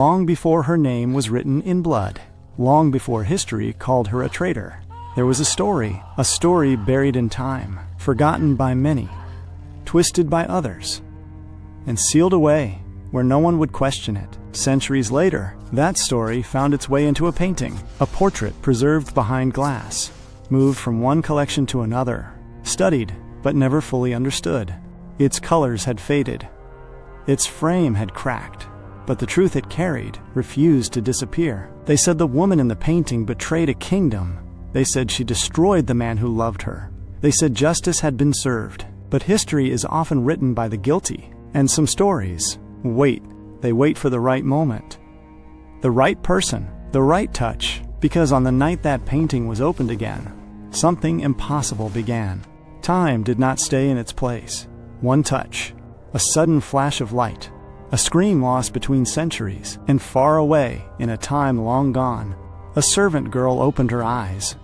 long before her name was written in blood, long before history called her a traitor. There was a story buried in time, forgotten by many, twisted by others, and sealed away where no one would question it. Centuries later, that story found its way into a painting, a portrait preserved behind glass, moved from one collection to another, studied but never fully understood. Its colors had faded, its frame had cracked, but the truth it carried refused to disappear. They said the woman in the painting betrayed a kingdom. They said she destroyed the man who loved her. They said justice had been served. But history is often written by the guilty, and some stories wait. They wait for the right moment, the right person, the right touch, because on the night that painting was opened again, something impossible began. Time did not stay in its place. One touch, a sudden flash of light, a scream lost between centuries, and far away in a time long gone, a servant girl opened her eyes.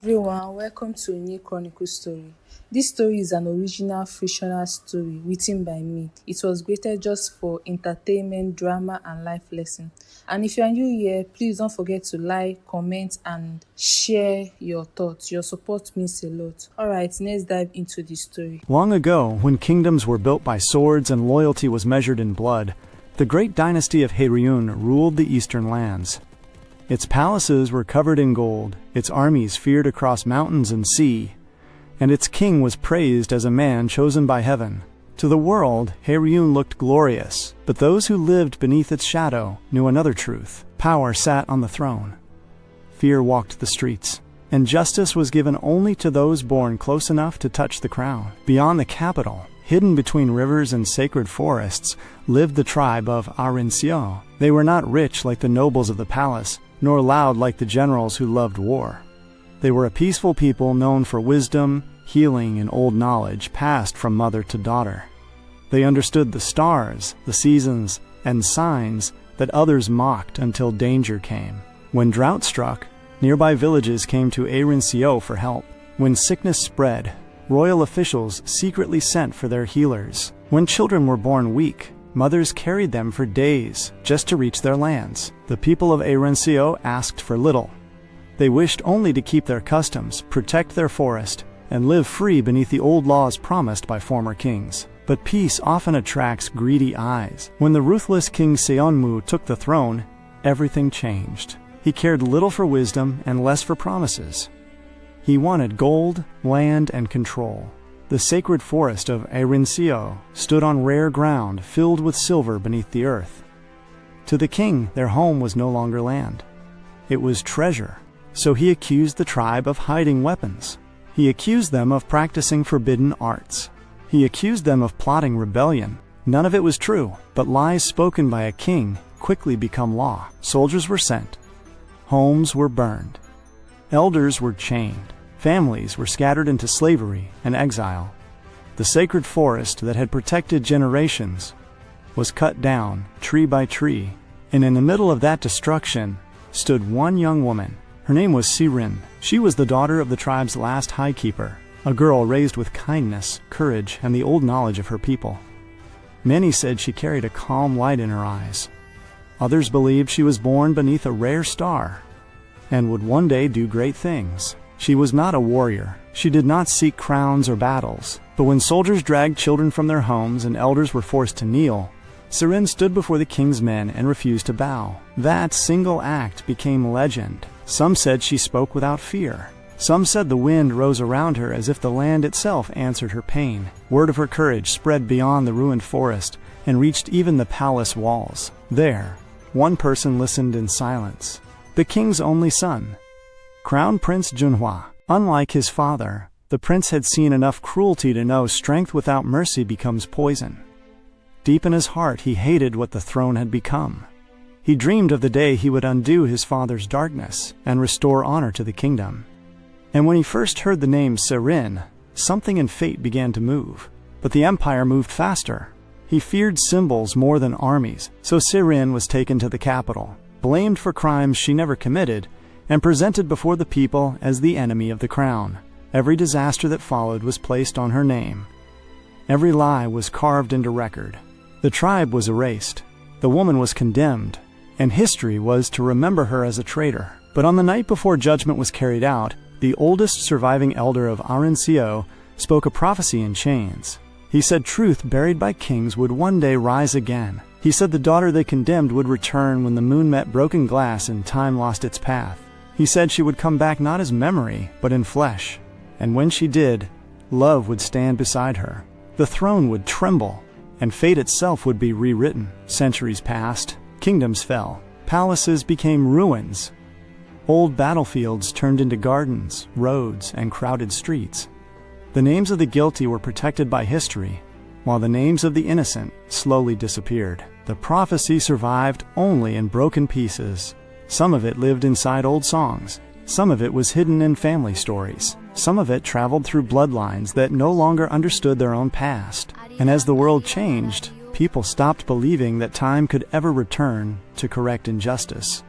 Everyone, welcome to a new Chronicle story. This story is an original fictional story written by me. It was created just for entertainment, drama, and life lesson. And if you are new here, please don't forget to like, comment, and share your thoughts. Your support means a lot. Alright, let's dive into the story. Long ago, when kingdoms were built by swords and loyalty was measured in blood, the great dynasty of Heryun ruled the eastern lands. Its palaces were covered in gold, its armies feared across mountains and sea, and its king was praised as a man chosen by heaven. To the world, Heryun looked glorious, but those who lived beneath its shadow knew another truth. Power sat on the throne. Fear walked the streets, and justice was given only to those born close enough to touch the crown. Beyond the capital, hidden between rivers and sacred forests, lived the tribe of Biracial. They were not rich like the nobles of the palace, nor loud like the generals who loved war. They were a peaceful people known for wisdom, healing, and old knowledge passed from mother to daughter. They understood the stars, the seasons, and signs that others mocked until danger came. When drought struck, nearby villages came to Biracial for help. When sickness spread, royal officials secretly sent for their healers. When children were born weak, mothers carried them for days just to reach their lands. The people of Biracial asked for little. They wished only to keep their customs, protect their forest, and live free beneath the old laws promised by former kings. But peace often attracts greedy eyes. When the ruthless King Seonmu took the throne, everything changed. He cared little for wisdom and less for promises. He wanted gold, land, and control. The sacred forest of Biracial stood on rare ground filled with silver beneath the earth. To the king, their home was no longer land. It was treasure. So he accused the tribe of hiding weapons. He accused them of practicing forbidden arts. He accused them of plotting rebellion. None of it was true, but lies spoken by a king quickly become law. Soldiers were sent. Homes were burned. Elders were chained. Families were scattered into slavery and exile. The sacred forest that had protected generations was cut down tree by tree, and in the middle of that destruction stood one young woman. Her name was Sirin. She was the daughter of the tribe's last high keeper, a girl raised with kindness, courage, and the old knowledge of her people. Many said she carried a calm light in her eyes. Others believed she was born beneath a rare star and would one day do great things. She was not a warrior. She did not seek crowns or battles. But when soldiers dragged children from their homes and elders were forced to kneel, Sirin stood before the king's men and refused to bow. That single act became legend. Some said she spoke without fear. Some said the wind rose around her as if the land itself answered her pain. Word of her courage spread beyond the ruined forest and reached even the palace walls. There, one person listened in silence. The king's only son, Crown Prince Junhua. Unlike his father, the prince had seen enough cruelty to know strength without mercy becomes poison. Deep in his heart, he hated what the throne had become. He dreamed of the day he would undo his father's darkness and restore honor to the kingdom. And when he first heard the name Sirin, something in fate began to move. But the empire moved faster. He feared symbols more than armies, so Sirin was taken to the capital, blamed for crimes she never committed, and presented before the people as the enemy of the crown. Every disaster that followed was placed on her name. Every lie was carved into record. The tribe was erased. The woman was condemned, and history was to remember her as a traitor. But on the night before judgment was carried out, the oldest surviving elder of Arancio spoke a prophecy in chains. He said truth buried by kings would one day rise again. He said the daughter they condemned would return when the moon met broken glass and time lost its path. He said she would come back not as memory, but in flesh. And when she did, love would stand beside her. The throne would tremble, and fate itself would be rewritten. Centuries passed, kingdoms fell, palaces became ruins. Old battlefields turned into gardens, roads, and crowded streets. The names of the guilty were protected by history, while the names of the innocent slowly disappeared. The prophecy survived only in broken pieces. Some of it lived inside old songs. Some of it was hidden in family stories. Some of it traveled through bloodlines that no longer understood their own past. And as the world changed, people stopped believing that time could ever return to correct injustice.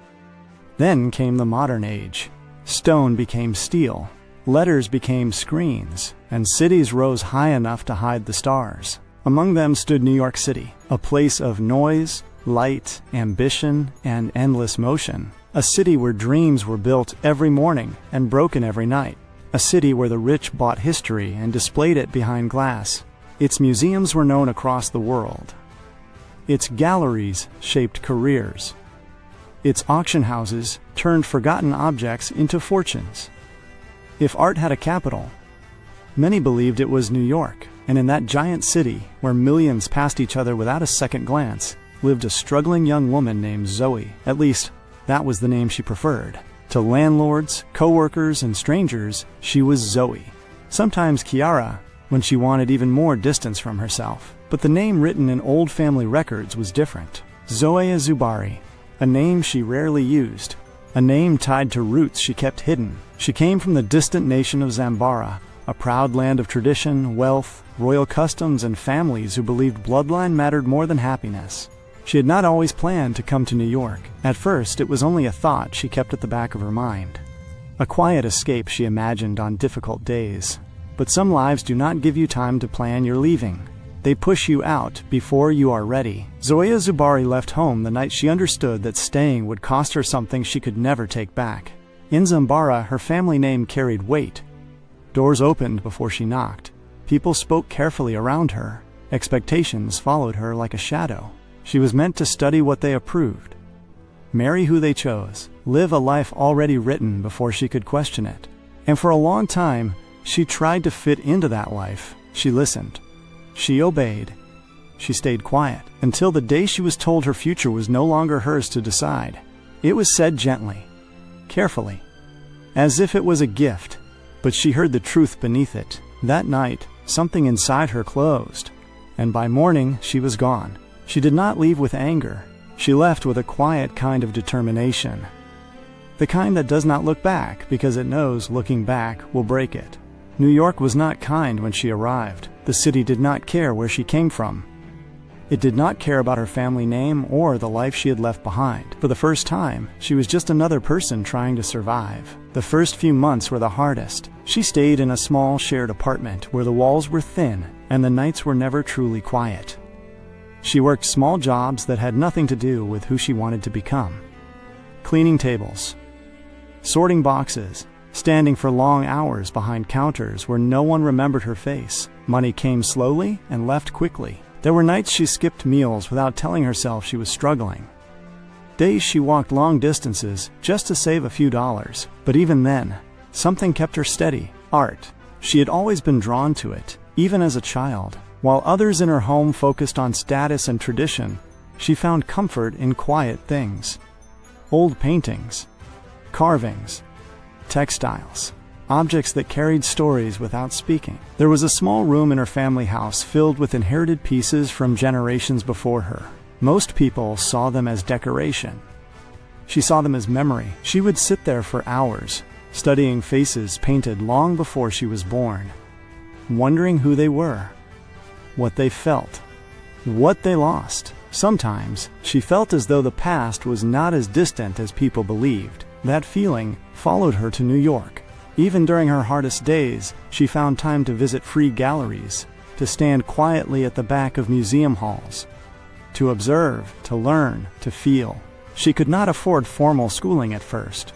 Then came the modern age. Stone became steel. Letters became screens, and cities rose high enough to hide the stars. Among them stood New York City, a place of noise, light, ambition, and endless motion. A city where dreams were built every morning and broken every night. A city where the rich bought history and displayed it behind glass. Its museums were known across the world. Its galleries shaped careers. Its auction houses turned forgotten objects into fortunes. If art had a capital, many believed it was New York, and in that giant city, where millions passed each other without a second glance, lived a struggling young woman named Zoey. At least, that was the name she preferred. To landlords, co-workers, and strangers, she was Zoey. Sometimes Kiara, when she wanted even more distance from herself. But the name written in old family records was different. Zoey Zubari, a name she rarely used. A name tied to roots she kept hidden. She came from the distant nation of Zambara, a proud land of tradition, wealth, royal customs, and families who believed bloodline mattered more than happiness. She had not always planned to come to New York. At first, it was only a thought she kept at the back of her mind. A quiet escape she imagined on difficult days. But some lives do not give you time to plan your leaving. They push you out before you are ready. Zoey Zubari left home the night she understood that staying would cost her something she could never take back. In Zambara, her family name carried weight. Doors opened before she knocked. People spoke carefully around her. Expectations followed her like a shadow. She was meant to study what they approved, marry who they chose, live a life already written before she could question it. And for a long time, she tried to fit into that life. She listened. She obeyed. She stayed quiet until the day she was told her future was no longer hers to decide. It was said gently, carefully, as if it was a gift, but she heard the truth beneath it. That night, something inside her closed, and by morning she was gone. She did not leave with anger. She left with a quiet kind of determination. The kind that does not look back because it knows looking back will break it. New York was not kind when she arrived. The city did not care where she came from. It did not care about her family name or the life she had left behind. For the first time, she was just another person trying to survive. The first few months were the hardest. She stayed in a small shared apartment where the walls were thin and the nights were never truly quiet. She worked small jobs that had nothing to do with who she wanted to become. Cleaning tables, sorting boxes, standing for long hours behind counters where no one remembered her face. Money came slowly and left quickly. There were nights she skipped meals without telling herself she was struggling. Days she walked long distances just to save a few dollars. But even then, something kept her steady: art. She had always been drawn to it, even as a child. While others in her home focused on status and tradition, she found comfort in quiet things. Old paintings, carvings, textiles, objects that carried stories without speaking. There was a small room in her family house filled with inherited pieces from generations before her. Most people saw them as decoration. She saw them as memory. She would sit there for hours, studying faces painted long before she was born, wondering who they were, what they felt, what they lost. Sometimes, she felt as though the past was not as distant as people believed. That feeling followed her to New York. Even during her hardest days, she found time to visit free galleries, to stand quietly at the back of museum halls, to observe, to learn, to feel. She could not afford formal schooling at first.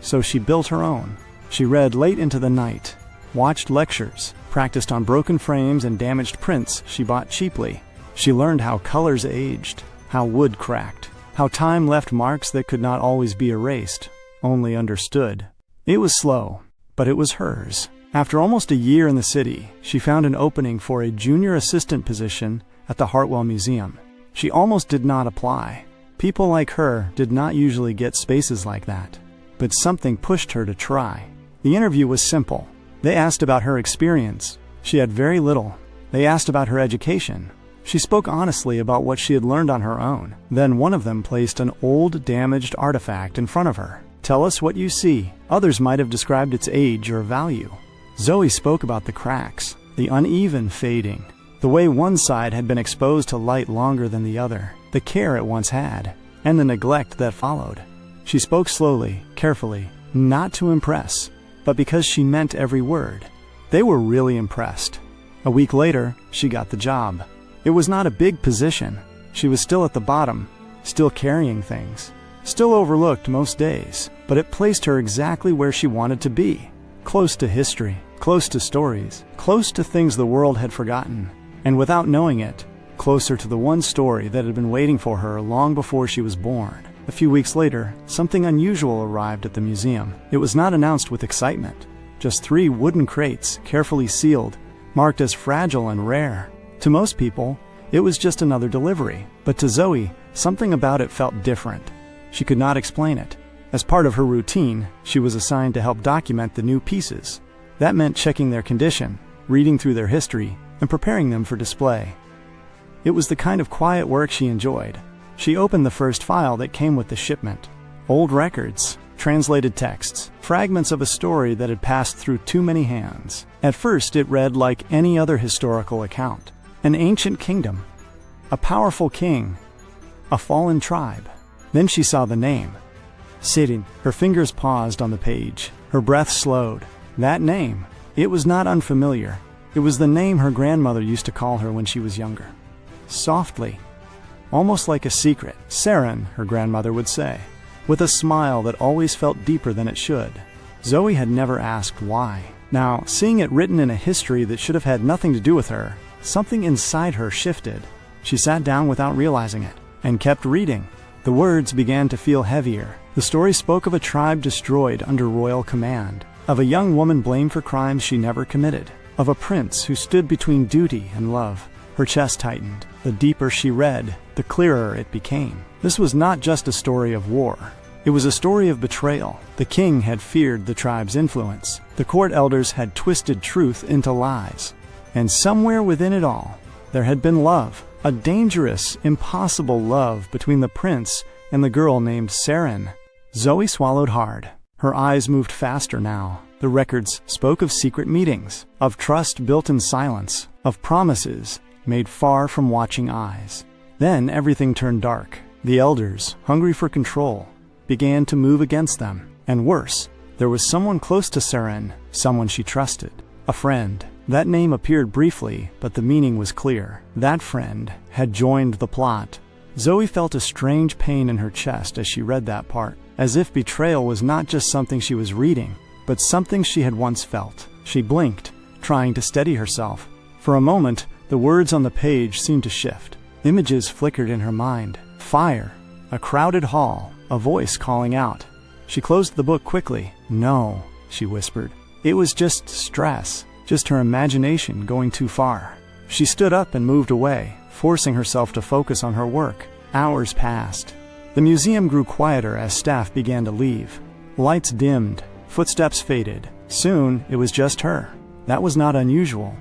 So she built her own. She read late into the night, watched lectures, practiced on broken frames and damaged prints she bought cheaply. She learned how colors aged, how wood cracked, how time left marks that could not always be erased, only understood. It was slow, but it was hers. After almost a year in the city, she found an opening for a junior assistant position at the Hartwell Museum. She almost did not apply. People like her did not usually get spaces like that. But something pushed her to try. The interview was simple. They asked about her experience. She had very little. They asked about her education. She spoke honestly about what she had learned on her own. Then one of them placed an old, damaged artifact in front of her. "Tell us what you see." Others might have described its age or value. Zoey spoke about the cracks, the uneven fading, the way one side had been exposed to light longer than the other, the care it once had, and the neglect that followed. She spoke slowly, carefully, not to impress, but because she meant every word. They were really impressed. A week later, she got the job. It was not a big position. She was still at the bottom, still carrying things, still overlooked most days, but it placed her exactly where she wanted to be, close to history, close to stories, close to things the world had forgotten, and without knowing it, closer to the one story that had been waiting for her long before she was born. A few weeks later, something unusual arrived at the museum. It was not announced with excitement. Just 3 wooden crates, carefully sealed, marked as fragile and rare. To most people, it was just another delivery. But to Zoey, something about it felt different. She could not explain it. As part of her routine, she was assigned to help document the new pieces. That meant checking their condition, reading through their history, and preparing them for display. It was the kind of quiet work she enjoyed. She opened the first file that came with the shipment. Old records, translated texts, fragments of a story that had passed through too many hands. At first, it read like any other historical account. An ancient kingdom, a powerful king, a fallen tribe. Then she saw the name. Sitting, her fingers paused on the page. Her breath slowed. That name, it was not unfamiliar. It was the name her grandmother used to call her when she was younger. Softly, almost like a secret. Saren, her grandmother would say, with a smile that always felt deeper than it should. Zoey had never asked why. Now, seeing it written in a history that should have had nothing to do with her, something inside her shifted. She sat down without realizing it, and kept reading. The words began to feel heavier. The story spoke of a tribe destroyed under royal command, of a young woman blamed for crimes she never committed, of a prince who stood between duty and love. Her chest tightened. The deeper she read, the clearer it became. This was not just a story of war. It was a story of betrayal. The king had feared the tribe's influence. The court elders had twisted truth into lies. And somewhere within it all, there had been love. A dangerous, impossible love between the prince and the girl named Saren. Zoey swallowed hard. Her eyes moved faster now. The records spoke of secret meetings, of trust built in silence, of promises made far from watching eyes. Then everything turned dark. The elders, hungry for control, began to move against them. And worse, there was someone close to Saren, someone she trusted. A friend. That name appeared briefly, but the meaning was clear. That friend had joined the plot. Zoey felt a strange pain in her chest as she read that part, as if betrayal was not just something she was reading, but something she had once felt. She blinked, trying to steady herself. For a moment, the words on the page seemed to shift. Images flickered in her mind. Fire, a crowded hall, a voice calling out. She closed the book quickly. "No," she whispered. It was just stress, just her imagination going too far. She stood up and moved away, forcing herself to focus on her work. Hours passed. The museum grew quieter as staff began to leave. Lights dimmed, footsteps faded. Soon, it was just her. That was not unusual.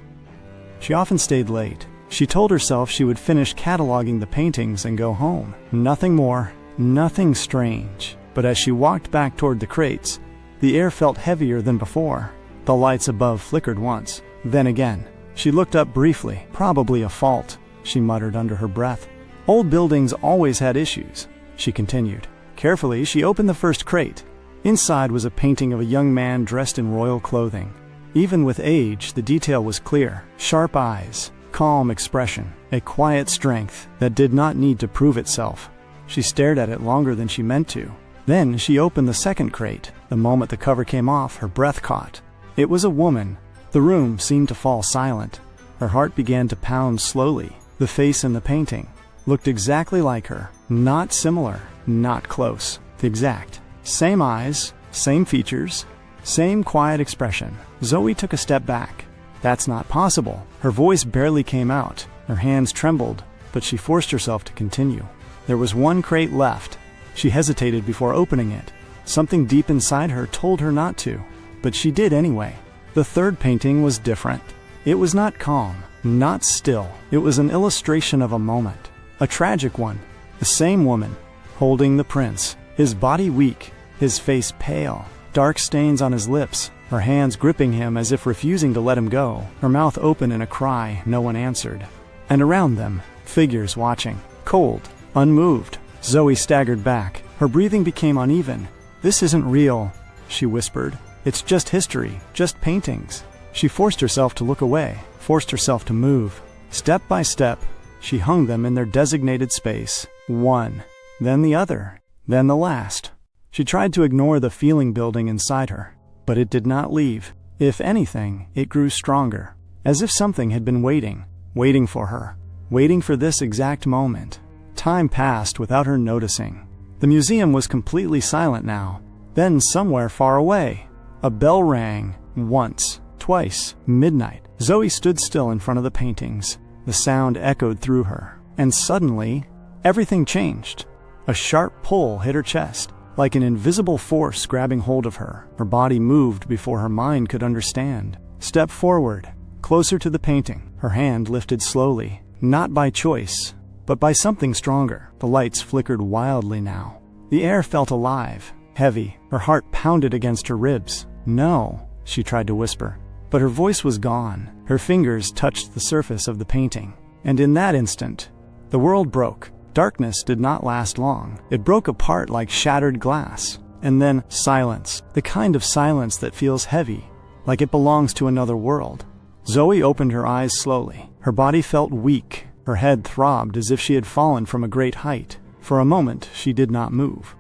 She often stayed late. She told herself she would finish cataloging the paintings and go home. Nothing more, nothing strange. But as she walked back toward the crates, the air felt heavier than before. The lights above flickered once, then again. She looked up briefly. Probably a fault, she muttered under her breath. Old buildings always had issues, she continued. Carefully, she opened the first crate. Inside was a painting of a young man dressed in royal clothing. Even with age, the detail was clear. Sharp eyes, calm expression, a quiet strength that did not need to prove itself. She stared at it longer than she meant to. Then she opened the second crate. The moment the cover came off, her breath caught. It was a woman. The room seemed to fall silent. Her heart began to pound slowly. The face in the painting looked exactly like her. Not similar, not close. The exact. Same eyes, same features, same quiet expression. Zoey took a step back. That's not possible. Her voice barely came out. Her hands trembled, but she forced herself to continue. There was one crate left. She hesitated before opening it. Something deep inside her told her not to, but she did anyway. The third painting was different. It was not calm, not still. It was an illustration of a moment, a tragic one. The same woman, holding the prince, his body weak, his face pale, dark stains on his lips, her hands gripping him as if refusing to let him go, her mouth open in a cry no one answered. And around them, figures watching, cold, unmoved. Zoey staggered back. Her breathing became uneven. "This isn't real," she whispered. "It's just history, just paintings." She forced herself to look away, forced herself to move. Step by step, she hung them in their designated space. One, then the other, then the last. She tried to ignore the feeling building inside her, but it did not leave. If anything, it grew stronger, as if something had been waiting for her, waiting for this exact moment. Time passed without her noticing. The museum was completely silent now. Then somewhere far away, a bell rang. Once, twice, midnight. Zoey stood still in front of the paintings. The sound echoed through her. And suddenly, everything changed. A sharp pull hit her chest, like an invisible force grabbing hold of her. Her body moved before her mind could understand. Step forward, closer to the painting. Her hand lifted slowly, not by choice, but by something stronger. The lights flickered wildly now. The air felt alive, heavy. Her heart pounded against her ribs. "No," she tried to whisper, but her voice was gone. Her fingers touched the surface of the painting. And in that instant, the world broke. Darkness did not last long. It broke apart like shattered glass. And then silence, the kind of silence that feels heavy, like it belongs to another world. Zoey opened her eyes slowly. Her body felt weak. Her head throbbed as if she had fallen from a great height. For a moment, she did not move.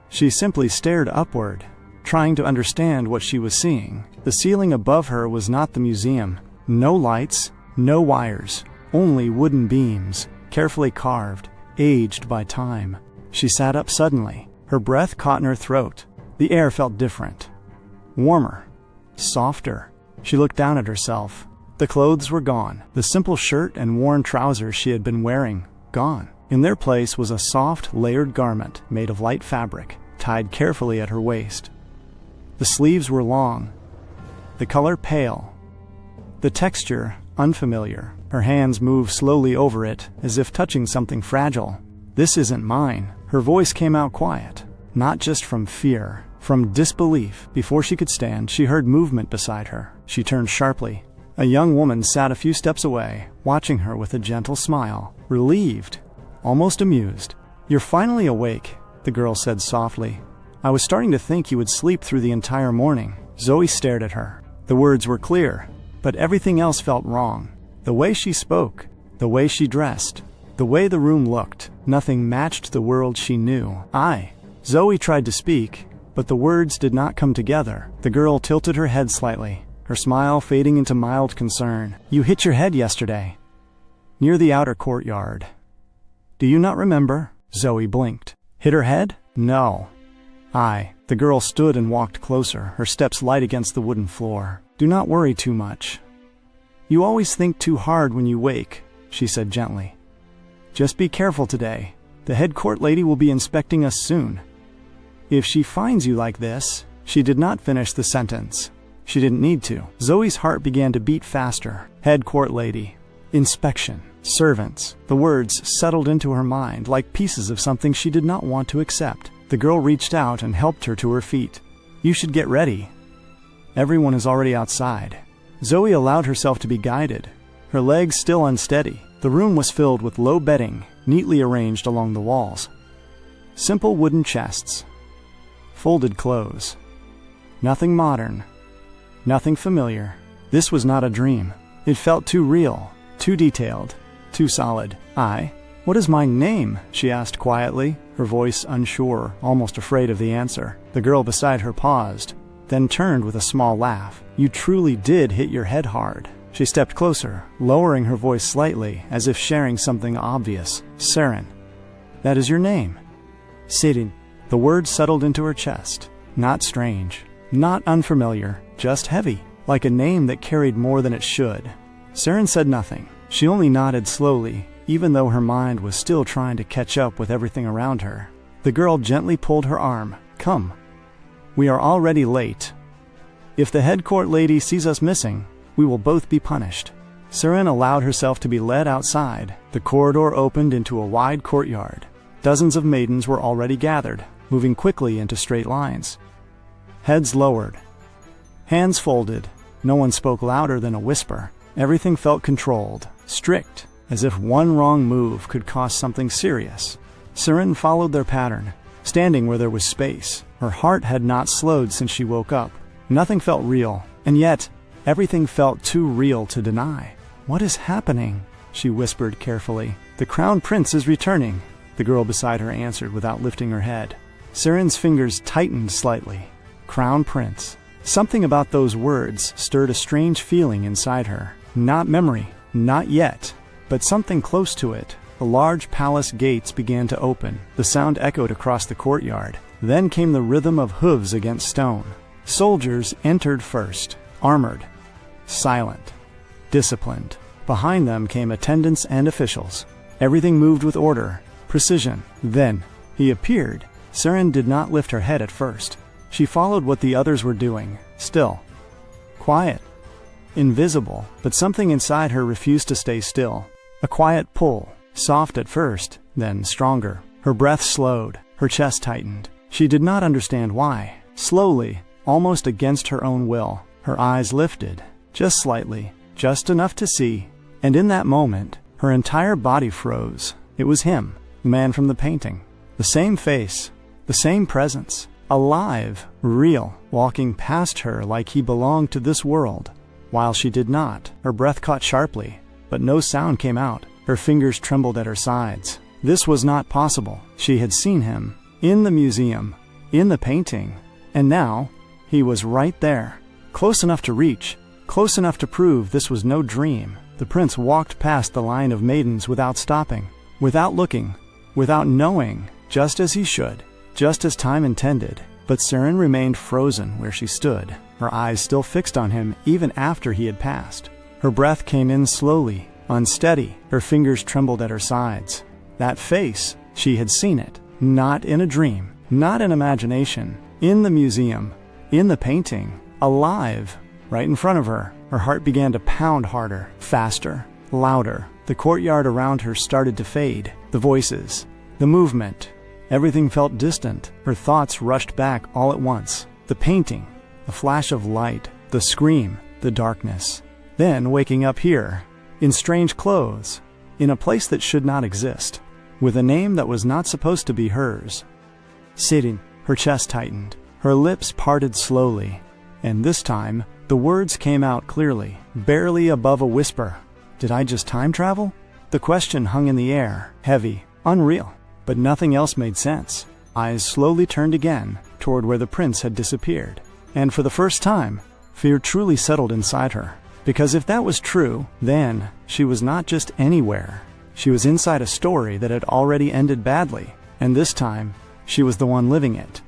She simply stared upward, trying to understand what she was seeing. The ceiling above her was not the museum. No lights, no wires, only wooden beams, carefully carved, aged by time. She sat up suddenly. Her breath caught in her throat. The air felt different. Warmer. Softer. She looked down at herself. The clothes were gone. The simple shirt and worn trousers she had been wearing, gone. In their place was a soft, layered garment made of light fabric, tied carefully at her waist. The sleeves were long, the color pale, the texture unfamiliar. Her hands moved slowly over it, as if touching something fragile. "This isn't mine." Her voice came out quiet, not just from fear, from disbelief. Before she could stand, she heard movement beside her. She turned sharply. A young woman sat a few steps away, watching her with a gentle smile, relieved, almost amused. "You're finally awake," the girl said softly. "I was starting to think you would sleep through the entire morning." Zoey stared at her. The words were clear, but everything else felt wrong. The way she spoke, the way she dressed, the way the room looked, nothing matched the world she knew. Zoey tried to speak, but the words did not come together. The girl tilted her head slightly, her smile fading into mild concern. "You hit your head yesterday, near the outer courtyard. Do you not remember?" Zoey blinked. "Hit her head? No." The girl stood and walked closer, her steps light against the wooden floor. "Do not worry too much. You always think too hard when you wake," she said gently. "Just be careful today. The head court lady will be inspecting us soon. If she finds you like this..." She did not finish the sentence. She didn't need to. Zoey's heart began to beat faster. Head court lady. Inspection. Servants. The words settled into her mind like pieces of something she did not want to accept. The girl reached out and helped her to her feet. "You should get ready. Everyone is already outside." Zoey allowed herself to be guided, her legs still unsteady. The room was filled with low bedding, neatly arranged along the walls. Simple wooden chests. Folded clothes. Nothing modern. Nothing familiar. This was not a dream. It felt too real, Too detailed. Too solid. What is my name? She asked quietly, her voice unsure, almost afraid of the answer. The girl beside her paused, then turned with a small laugh. You truly did hit your head hard. She stepped closer, lowering her voice slightly, as if sharing something obvious. Seren. That is your name. Seren. The word settled into her chest. Not strange, not unfamiliar, just heavy, like a name that carried more than it should. Seren said nothing. She only nodded slowly, even though her mind was still trying to catch up with everything around her. The girl gently pulled her arm. Come. We are already late. If the head court lady sees us missing, we will both be punished. Seren allowed herself to be led outside. The corridor opened into a wide courtyard. Dozens of maidens were already gathered, moving quickly into straight lines. Heads lowered. Hands folded. No one spoke louder than a whisper. Everything felt controlled, strict, as if one wrong move could cost something serious. Seren followed their pattern, standing where there was space. Her heart had not slowed since she woke up. Nothing felt real, and yet, everything felt too real to deny. What is happening? She whispered carefully. The crown prince is returning, the girl beside her answered without lifting her head. Seren's fingers tightened slightly. Crown prince. Something about those words stirred a strange feeling inside her. Not memory, not yet, but something close to it. The large palace gates began to open. The sound echoed across the courtyard. Then came the rhythm of hooves against stone. Soldiers entered first, armored, silent, disciplined. Behind them came attendants and officials. Everything moved with order, precision. Then he appeared. Seren did not lift her head at first. She followed what the others were doing, still, quiet, invisible, but something inside her refused to stay still. A quiet pull, soft at first, then stronger. Her breath slowed, her chest tightened. She did not understand why. Slowly, almost against her own will, her eyes lifted, just slightly, just enough to see. And in that moment, her entire body froze. It was him, the man from the painting. The same face, the same presence. Alive, real, walking past her like he belonged to this world. While she did not, her breath caught sharply, but no sound came out. Her fingers trembled at her sides. This was not possible. She had seen him, in the museum, in the painting, and now, he was right there, close enough to reach, close enough to prove this was no dream. The prince walked past the line of maidens without stopping, without looking, without knowing, just as he should. Just as time intended, but Seren remained frozen where she stood, her eyes still fixed on him even after he had passed. Her breath came in slowly, unsteady, her fingers trembled at her sides. That face, she had seen it, not in a dream, not in imagination, in the museum, in the painting, alive, right in front of her. Her heart began to pound harder, faster, louder. The courtyard around her started to fade, the voices, the movement. Everything felt distant. Her thoughts rushed back all at once. The painting, the flash of light, the scream, the darkness. Then waking up here, in strange clothes, in a place that should not exist, with a name that was not supposed to be hers. Seren, her chest tightened. Her lips parted slowly, and this time, the words came out clearly, barely above a whisper. Did I just time travel? The question hung in the air, heavy, unreal. But nothing else made sense. Eyes slowly turned again, toward where the prince had disappeared. And for the first time, fear truly settled inside her. Because if that was true, then she was not just anywhere. She was inside a story that had already ended badly. And this time, she was the one living it.